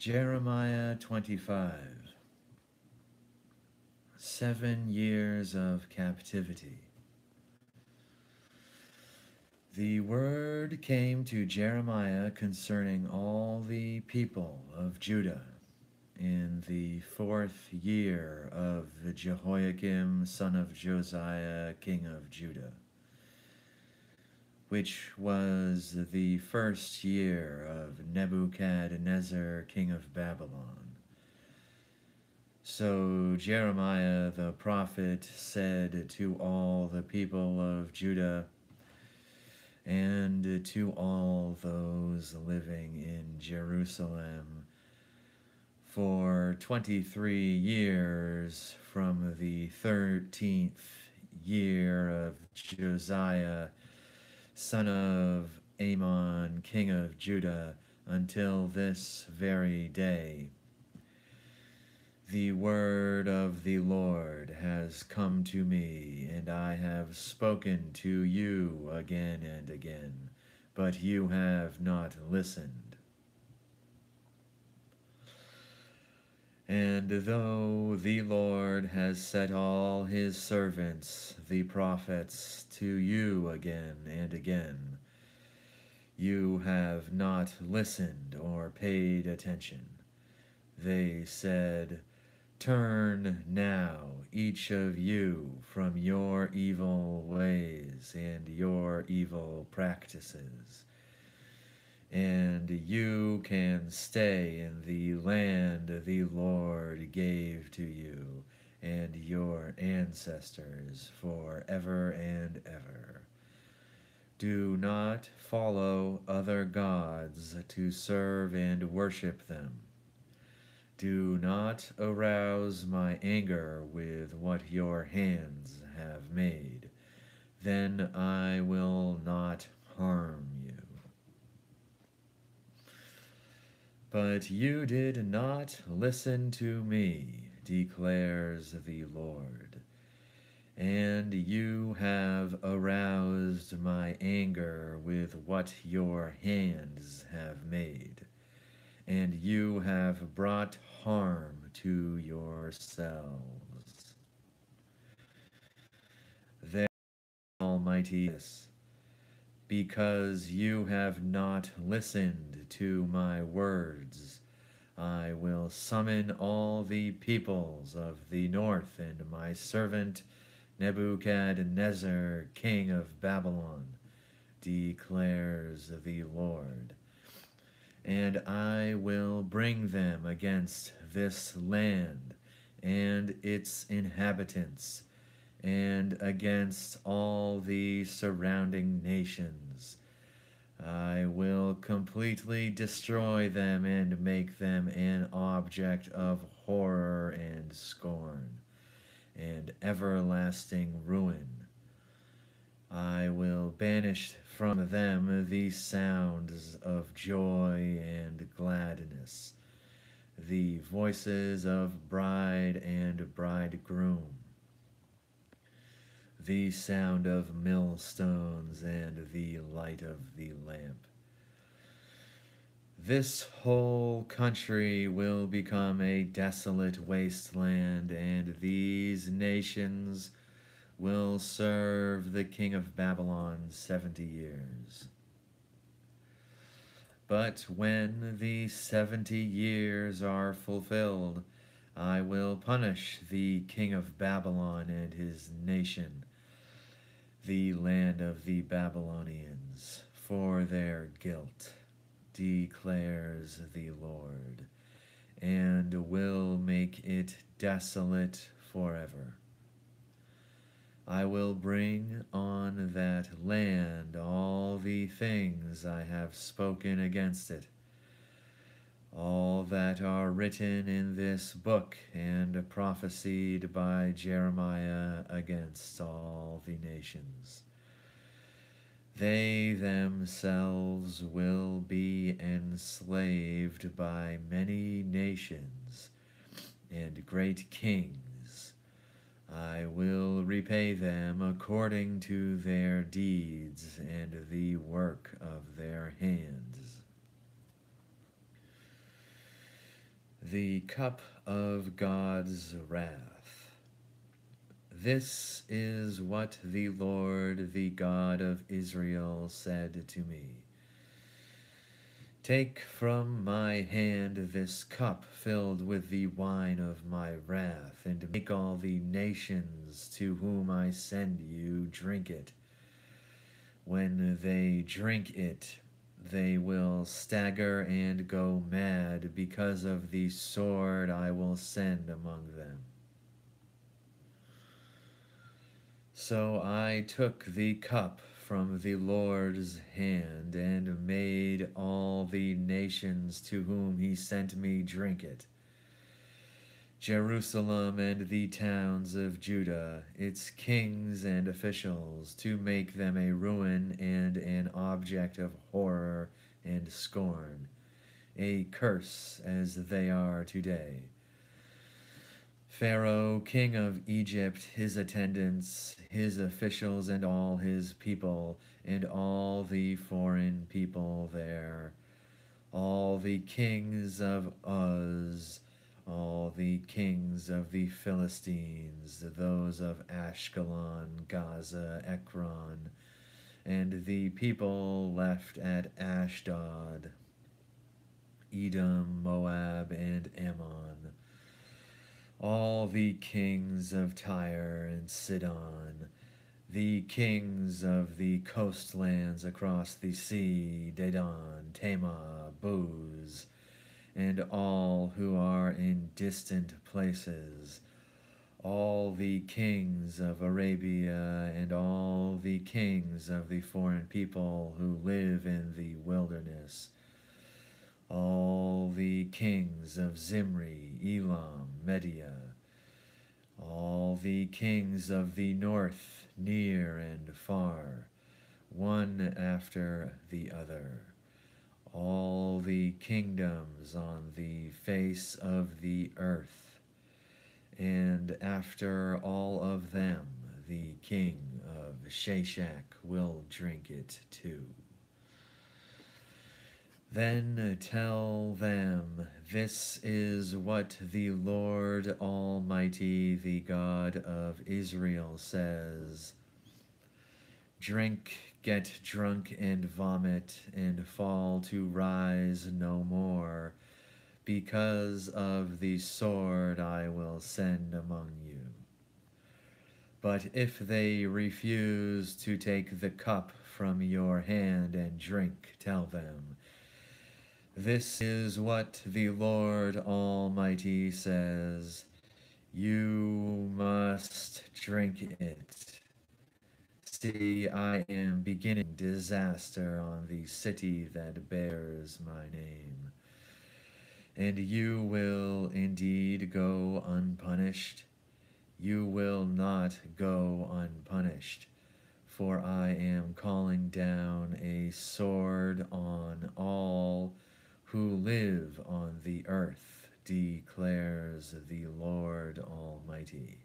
Jeremiah 25. 7 years of captivity. The word came to Jeremiah concerning all the people of Judah in the 4th year of the Jehoiakim son of Josiah king of Judah, which was the 1st year of Nebuchadnezzar king of Babylon. So Jeremiah the prophet said to all the people of Judah and to all those living in Jerusalem, for 23 years from the 13th year of Josiah, son of Amon, king of Judah, until this very day, the word of the Lord has come to me, and I have spoken to you again and again, but you have not listened. And though the Lord has set all his servants, the prophets, to you again and again, you have not listened or paid attention. They said, "Turn now, each of you, from your evil ways and your evil practices, and you can stay in the land the Lord gave to you and your ancestors forever and ever. Do not follow other gods to serve and worship them. Do not arouse my anger with what your hands have made. Then I will not harm you." But you did not listen to me, declares the Lord, and you have aroused my anger with what your hands have made, and you have brought harm to yourselves. There, Almighty is, because you have not listened to my words, I will summon all the peoples of the north and my servant Nebuchadnezzar, king of Babylon, declares the Lord. And I will bring them against this land and its inhabitants, and against all the surrounding nations. I will completely destroy them and make them an object of horror and scorn, and everlasting ruin. I will banish from them the sounds of joy and gladness, the voices of bride and bridegroom, the sound of millstones and the light of the lamp. This whole country will become a desolate wasteland, and these nations will serve the king of Babylon 70 years. But when the 70 years are fulfilled, I will punish the king of Babylon and his nation, the land of the Babylonians, for their guilt, declares the Lord, and will make it desolate forever. I will bring on that land all the things I have spoken against it, all that are written in this book and prophesied by Jeremiah against all the nations. They themselves will be enslaved by many nations and great kings. I will repay them according to their deeds and the work of their hands. The cup of God's wrath. This is what the Lord, the God of Israel, said to me. Take from my hand this cup filled with the wine of my wrath, and make all the nations to whom I send you drink it. When they drink it, they will stagger and go mad because of the sword I will send among them. So I took the cup from the Lord's hand and made all the nations to whom he sent me drink it. Jerusalem and the towns of Judah, its kings and officials, to make them a ruin and an object of horror and scorn, a curse as they are today. Pharaoh, king of Egypt, his attendants, his officials, and all his people, and all the foreign people there, all the kings of Uz, all the kings of the Philistines, those of Ashkelon, Gaza, Ekron, and the people left at Ashdod, Edom, Moab, and Ammon, all the kings of Tyre and Sidon, the kings of the coastlands across the sea, Dedan, Tema, Buz, and all who are in distant places, all the kings of Arabia, and all the kings of the foreign people who live in the wilderness, all the kings of Zimri, Elam, Media, all the kings of the north, near and far, one after the other, all the kingdoms on the face of the earth, and after all of them the king of Sheshach will drink it too. Then tell them, this is what the Lord Almighty, the God of Israel, says. Drink, get drunk, and vomit, and fall to rise no more, because of the sword I will send among you. But if they refuse to take the cup from your hand and drink, tell them, this is what the Lord Almighty says, you must drink it. See, I am beginning disaster on the city that bears my name. And you will indeed go unpunished. You will not go unpunished, for I am calling down a sword on all who live on the earth, declares the Lord Almighty.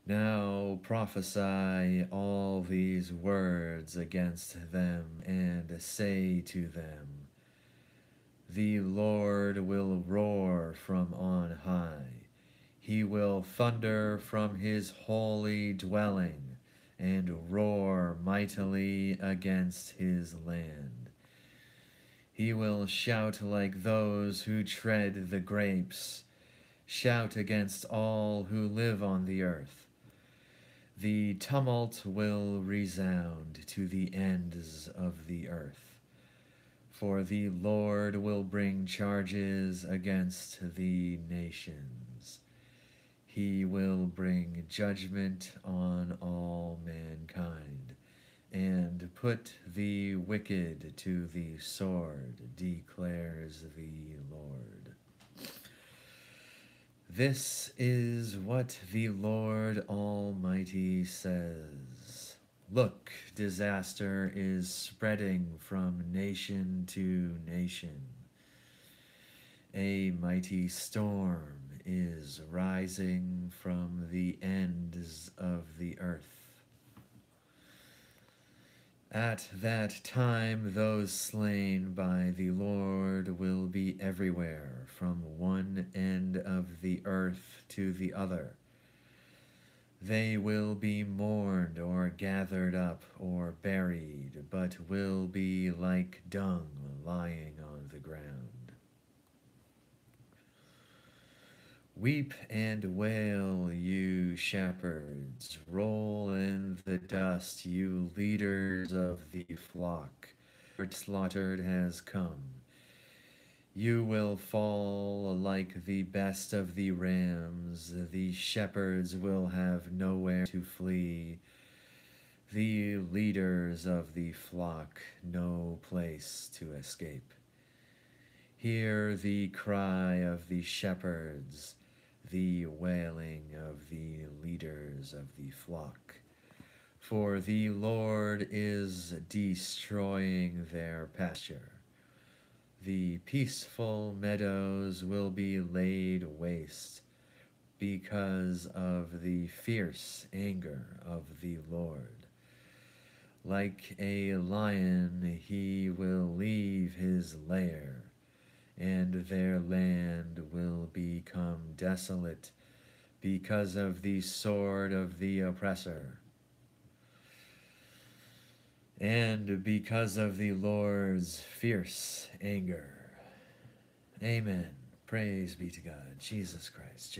Now prophesy all these words against them, and say to them, the Lord will roar from on high. He will thunder from his holy dwelling, and roar mightily against his land. He will shout like those who tread the grapes, shout against all who live on the earth. The tumult will resound to the ends of the earth, for the Lord will bring charges against the nations. He will bring judgment on all mankind, and put the wicked to the sword, declares the Lord. This is what the Lord Almighty says. Look, disaster is spreading from nation to nation. A mighty storm is rising from the ends of the earth. At that time, those slain by the Lord will be everywhere, from one end of the earth to the other. They will be mourned or gathered up or buried, but will be like dung lying on the ground. Weep and wail, you shepherds, roll in the dust, you leaders of the flock. Your slaughtered has come. You will fall like the best of the rams, the shepherds will have nowhere to flee, the leaders of the flock no place to escape. Hear the cry of the shepherds, the wailing of the leaders of the flock. For the Lord is destroying their pasture. The peaceful meadows will be laid waste because of the fierce anger of the Lord. Like a lion, he will leave his lair, and their land will become desolate because of the sword of the oppressor, and because of the Lord's fierce anger. Amen. Praise be to God, Jesus Christ.